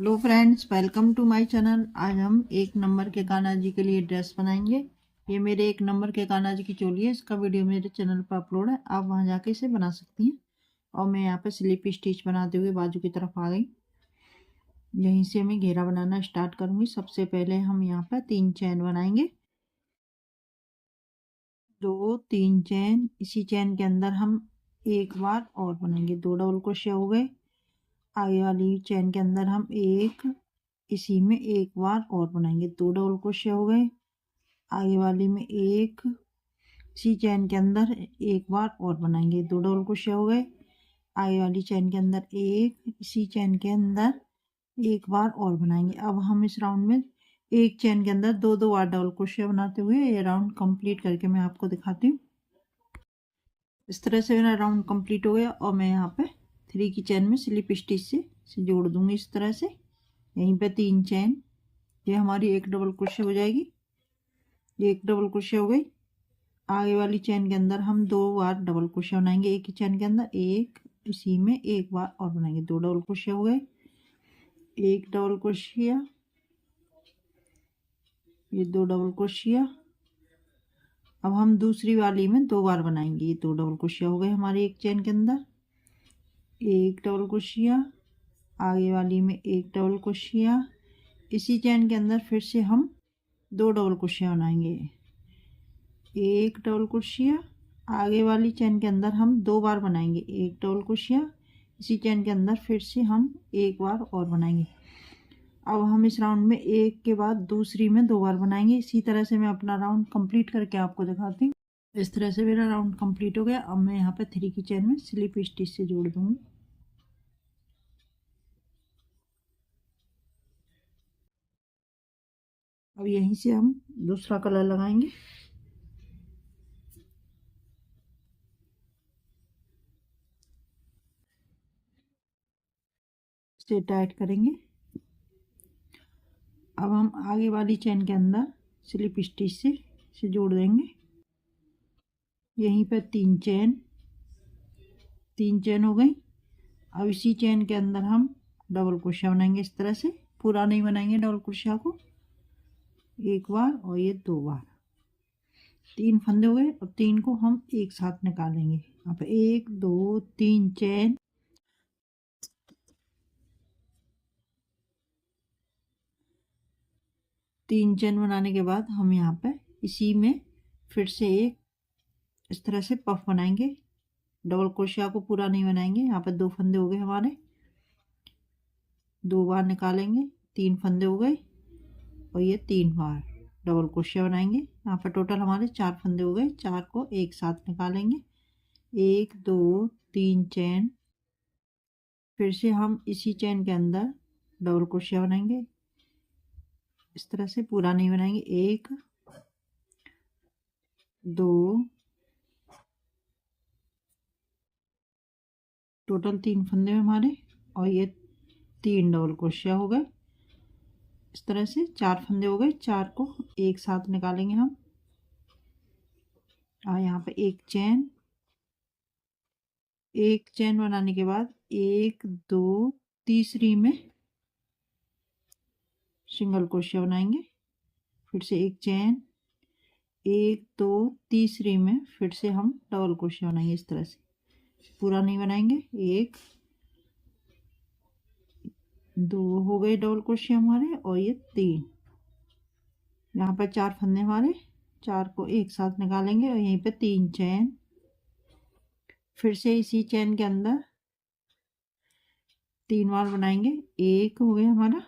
Hello friends, welcome to my channel. आज हम एक नंबर के कान्हा जी के लिए ड्रेस बनाएंगे। ये मेरे एक नंबर के कान्हा जी की चोली है। इसका वीडियो मेरे चैनल पर अपलोड है, आप वहां जाके इसे बना सकती हैं। और मैं यहाँ पे स्लिप स्टिच बनाते हुए बाजू की तरफ आ गई। यहीं से मैं घेरा बनाना स्टार्ट करूंगी। सबसे पहले हम यहाँ पर 3 चैन बनाएंगे, 2 3 चैन। इसी चैन के अंदर हम एक बार और बनाएंगे, 2 डबल क्रोशिया हो गए। आगे वाली चैन के अंदर हम इसी में एक बार और बनाएंगे, 2 डबल क्रोशिया हो गए। आगे वाली में इसी चैन के अंदर एक बार और बनाएंगे, 2 डबल क्रोशिया हो गए। आगे वाली चैन के अंदर इसी चैन के अंदर एक बार और बनाएंगे। अब हम इस राउंड में एक चैन के अंदर 2 बार डबल क्रोशिया बनाते हुए ये राउंड कंप्लीट करके मैं आपको दिखाती हूँ। इस तरह से मेरा राउंड कंप्लीट हो गया और मैं यहाँ पे 3 की चैन में स्लिप स्टिच से जोड़ दूंगी। इस तरह से यहीं पे 3 चैन, ये हमारी एक डबल क्रोशिया हो जाएगी। ये एक डबल क्रोशिया हो गई। आगे वाली चैन के अंदर हम 2 बार डबल क्रोशिया बनाएंगे, एक ही चैन के अंदर इसी में एक बार और बनाएंगे, 2 डबल क्रोशिया हो गए। एक डबल क्रोशिया, ये 2 डबल क्रोशिया। अब हम दूसरी वाली में 2 बार बनाएंगे, ये 2 डबल क्रोशिया हो गए हमारे एक चैन के अंदर। एक डबल क्रोशिया, आगे वाली में एक डबल क्रोशिया। इसी चैन के अंदर फिर से हम 2 डबल क्रोशिया बनाएंगे, एक डबल क्रोशिया। आगे वाली चैन के अंदर हम 2 बार बनाएंगे, एक डबल क्रोशिया। इसी चैन के अंदर फिर से हम एक बार और बनाएंगे। अब हम इस राउंड में एक के बाद दूसरी में 2 बार बनाएंगे। इसी तरह से मैं अपना राउंड कंप्लीट करके आपको दिखाती हूँ। इस तरह से मेरा राउंड कंप्लीट हो गया। अब मैं यहाँ पे 3 की चैन में स्लिप स्टिच से जोड़ दूंगी। अब यहीं से हम दूसरा कलर लगाएंगे। इसे टाइट करेंगे। अब हम आगे वाली चैन के अंदर स्लिप स्टिच से जोड़ देंगे। यहीं पर 3 चैन हो गई। अब इसी चैन के अंदर हम डबल क्रोशिया बनाएंगे। इस तरह से पूरा नहीं बनाएंगे डबल क्रोशिया को, एक बार और ये 2 बार। 3 फंदे हो गए। अब 3 को हम एक साथ निकालेंगे। यहाँ पे 1 2 3 चैन। तीन चैन बनाने के बाद हम यहाँ पे इसी में फिर से एक इस तरह से पफ बनाएंगे। डबल क्रोशिया को पूरा नहीं बनाएंगे। यहाँ पे 2 फंदे हो गए हमारे, 2 बार निकालेंगे, 3 फंदे हो गए और ये 3 बार डबल क्रोशिया बनाएंगे। यहाँ पर टोटल हमारे 4 फंदे हो गए। 4 को एक साथ निकालेंगे, 1 2 3 चैन। फिर से हम इसी चैन के अंदर डबल क्रोशिया बनाएंगे। इस तरह से पूरा नहीं बनाएंगे, 1 2, टोटल 3 फंदे हमारे और ये 3 डबल क्रोशिया हो गए। इस तरह से 4 फंदे हो गए। 4 को एक साथ निकालेंगे हम। और यहाँ पे एक चैन बनाने के बाद 1 2 तीसरी में सिंगल क्रोशिया बनाएंगे। फिर से एक चैन, 1 2 तीसरी में फिर से हम डबल क्रोशिया बनाएंगे। इस तरह से पूरा नहीं बनाएंगे। 1 2 हो गए डबल क्रोशिया हमारे और ये 3। यहाँ पर 4 फंदे हमारे, 4 को एक साथ निकालेंगे और यहीं पे 3 चैन। फिर से इसी चैन के अंदर 3 बार बनाएंगे। 1 हो गया हमारा,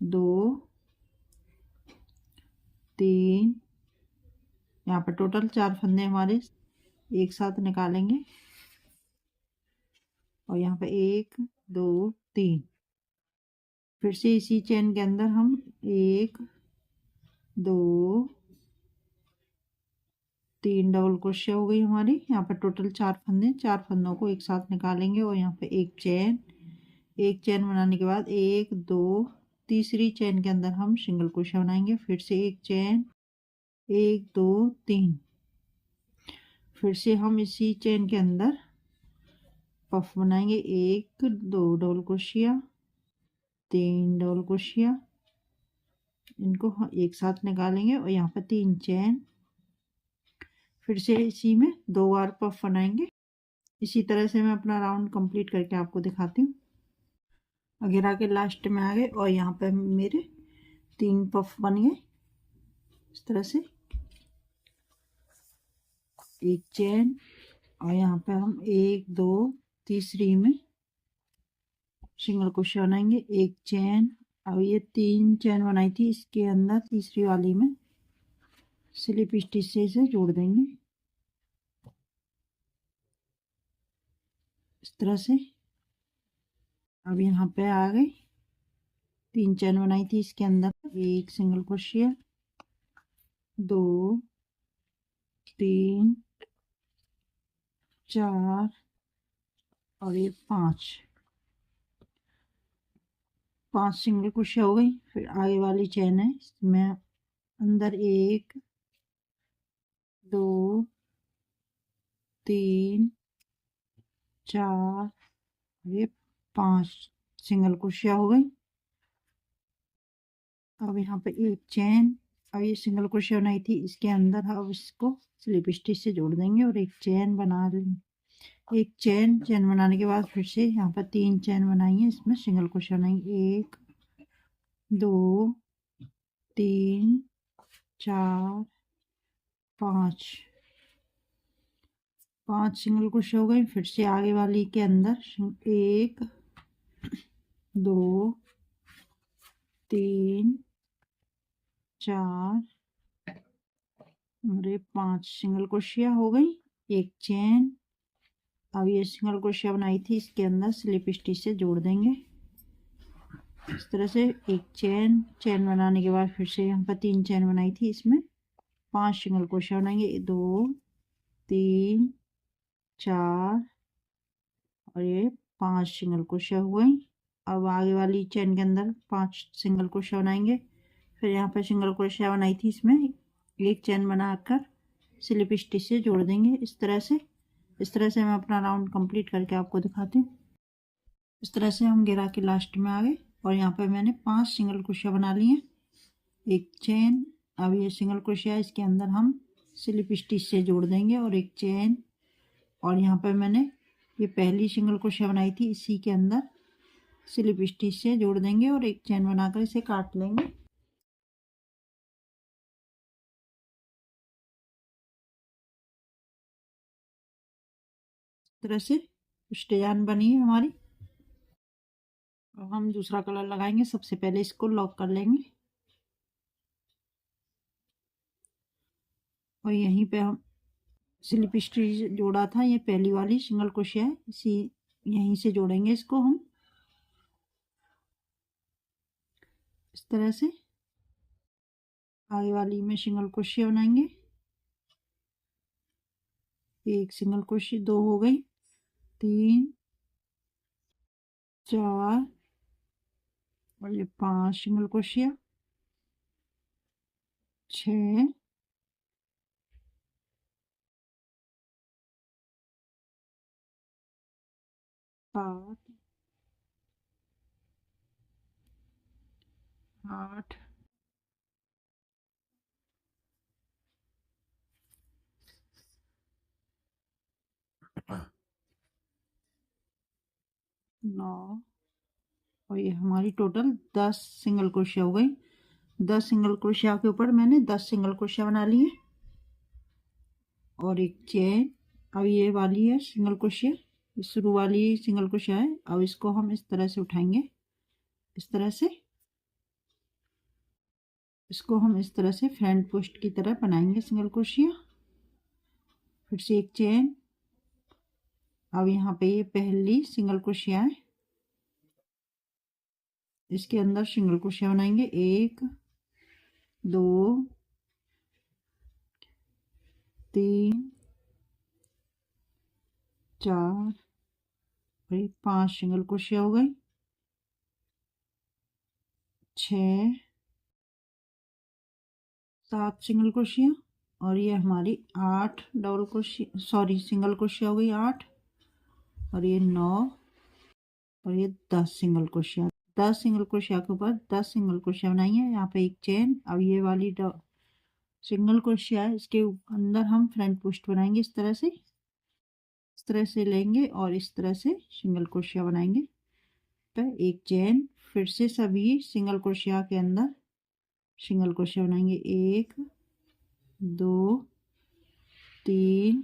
2 3, यहाँ पर टोटल 4 फंदे हमारे एक साथ निकालेंगे और यहाँ पे 1 2 3। फिर से इसी चैन के अंदर हम 1 2 3 डबल क्रोशिया हो गई हमारी। यहाँ पर टोटल 4 फंदे, 4 फंदों को एक साथ निकालेंगे और यहाँ पे एक चैन बनाने के बाद 1 2 तीसरी चैन के अंदर हम सिंगल क्रोशिया बनाएंगे। फिर से एक चैन, 1 2 3। फिर से हम इसी चैन के अंदर पफ बनाएंगे, 1 2 डबल क्रोशिया। 3 डबल क्रोशिया, इनको एक साथ निकालेंगे और यहाँ पर 3 चेन। फिर से इसी में 2 बार पफ बनाएंगे। इसी तरह से मैं अपना राउंड कंप्लीट करके आपको दिखाती हूँ। घेरा के लास्ट में आ गए और यहाँ पे मेरे 3 पफ बन गए। इस तरह से एक चेन और यहाँ पे हम 1 2 तीसरी में सिंगल क्रोशिया बनाएंगे, एक चेन। अब ये 3 चेन बनाई थी, इसके अंदर तीसरी वाली में स्लिप स्टिच से इसे जोड़ देंगे इस तरह से। अब यहाँ पे आ गई 3 चेन बनाई थी, इसके अंदर एक सिंगल क्रोशिया, 2 3 4 और ये 5 सिंगल क्रोशिया हो गई। फिर आगे वाली चेन है, इसमें अंदर 1 2 3 4 ये 5 सिंगल क्रोशिया हो गई। अब यहाँ पे एक चेन, अब ये सिंगल क्रोशिया बनाई थी, इसके अंदर अब इसको स्लिप स्टिच से जोड़ देंगे और एक चेन बना लेंगे। एक चेन बनाने के बाद फिर से यहाँ पर 3 चेन बनाई है, इसमें सिंगल क्रोशिया बनाएंगे, 1 2 3 4 5 सिंगल क्रोशिया हो गई। फिर से आगे वाली के अंदर 1 2 3 4 और ये 5 सिंगल क्रोशिया हो गई, एक चेन। अब ये सिंगल क्रोशिया बनाई थी, इसके अंदर स्लिप स्टिच से जोड़ देंगे इस तरह से। एक चेन बनाने के बाद फिर से यहाँ पर 3 चेन बनाई थी, इसमें 5 सिंगल क्रोशिया बनाएंगे, 2 3 4 और ये 5 सिंगल क्रोशिया हो गई। अब आगे वाली चेन के अंदर 5 सिंगल क्रोशिया बनाएंगे। फिर यहाँ पर सिंगल क्रोशिया बनाई थी, इसमें एक चेन बनाकर स्लिप स्टिच से जोड़ देंगे इस तरह से। इस तरह से मैं अपना राउंड कंप्लीट करके आपको दिखाती हूँ। इस तरह से हम घेरा के लास्ट में आ गए और यहाँ पर मैंने 5 सिंगल क्रोशिया बना लिए, एक चेन। अब ये सिंगल क्रोशिया इसके अंदर हम स्लिप स्टिच से जोड़ देंगे और एक चेन। और यहाँ पर मैंने ये पहली सिंगल क्रोशिया बनाई थी, इसी के अंदर स्लिप स्टिच से जोड़ देंगे और एक चेन बनाकर इसे काट लेंगे। इस तरह से डिजाइन बनी है हमारी। अब हम दूसरा कलर लगाएंगे। सबसे पहले इसको लॉक कर लेंगे और यहीं पे हम स्लिप स्टिच जोड़ा था, ये पहली वाली सिंगल क्रोशिया है, इसी यहीं से जोड़ेंगे इसको हम इस तरह से। आगे वाली में सिंगल क्रोशिया बनाएंगे, एक सिंगल क्रोशिया, 2 हो गई, 3 4 और ये 5 सिंगल क्रोशिया, 6 7 8 9 और ये हमारी टोटल 10 सिंगल क्रोशिया हो गई। 10 सिंगल क्रोशिया के ऊपर मैंने 10 सिंगल क्रोशिया बना लिए और एक चेन। अब ये वाली है सिंगल क्रोशिया, शुरू वाली सिंगल क्रोशिया है। अब इसको हम इस तरह से उठाएंगे, इस तरह से इसको हम इस तरह से फ्रंट पोस्ट की तरह बनाएंगे सिंगल क्रोशिया। फिर से एक चेन। अब यहाँ पे ये पहली सिंगल क्रोशिया है, इसके अंदर सिंगल क्रोशिया बनाएंगे, 1 2 3 4 और 5 सिंगल क्रोशिया हो गई, 6 7 सिंगल क्रोशिया और ये हमारी 8 double crochet, sorry single crochet हो गई 8 और ये 9 और ये 10 सिंगल क्रोशिया। 10 सिंगल क्रोशिया के ऊपर 10 सिंगल क्रोशिया बनाएंगे। यहाँ पे एक चेन। अब ये वाली सिंगल क्रोशिया है, इसके अंदर हम फ्रंट पोस्ट बनाएंगे इस तरह से लेंगे और इस तरह से सिंगल क्रोशिया बनाएंगे। तो एक चेन, फिर से सभी सिंगल क्रोशिया के अंदर सिंगल क्रोशिया बनाएंगे। 1 2 3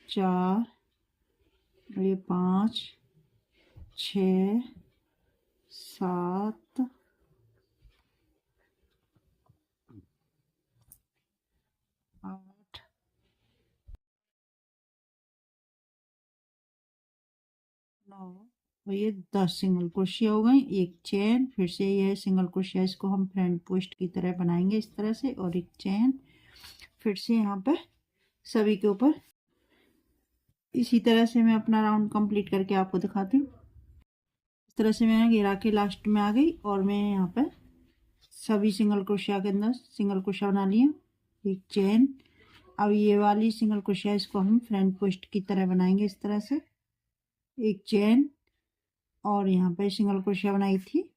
4 और ये 5 6 7 8 9 और ये 10 सिंगल क्रोशिया हो गए। एक चेन, फिर से ये सिंगल क्रोशिया, इसको हम फ्रंट पोस्ट की तरह बनाएंगे इस तरह से, और एक चेन, फिर से यहाँ पे सभी के ऊपर इसी तरह से मैं अपना राउंड कंप्लीट करके आपको दिखाती हूँ। इस तरह से मैं घेरा के लास्ट में आ गई और मैं यहाँ पे सभी सिंगल क्रोशिया के अंदर सिंगल क्रोशिया बना लिया, एक चेन। अब ये वाली सिंगल क्रोशिया, इसको हम फ्रंट पोस्ट की तरह बनाएंगे इस तरह से, एक चेन, और यहाँ पे सिंगल क्रोशिया बनाई थी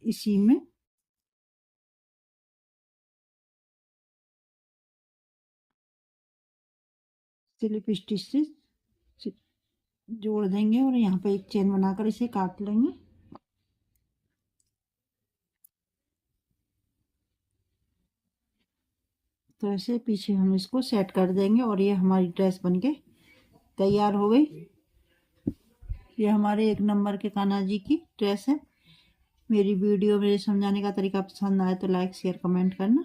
इसी में स्लिप स्टिच से जोड़ देंगे और यहाँ पे एक चेन बनाकर इसे काट लेंगे। तो ऐसे पीछे हम इसको सेट कर देंगे और ये हमारी ड्रेस बनके तैयार हो गई। ये हमारे 1 नंबर के कान्हा जी की ड्रेस है। मेरी वीडियो मेरे समझाने का तरीका पसंद आए तो लाइक शेयर कमेंट करना।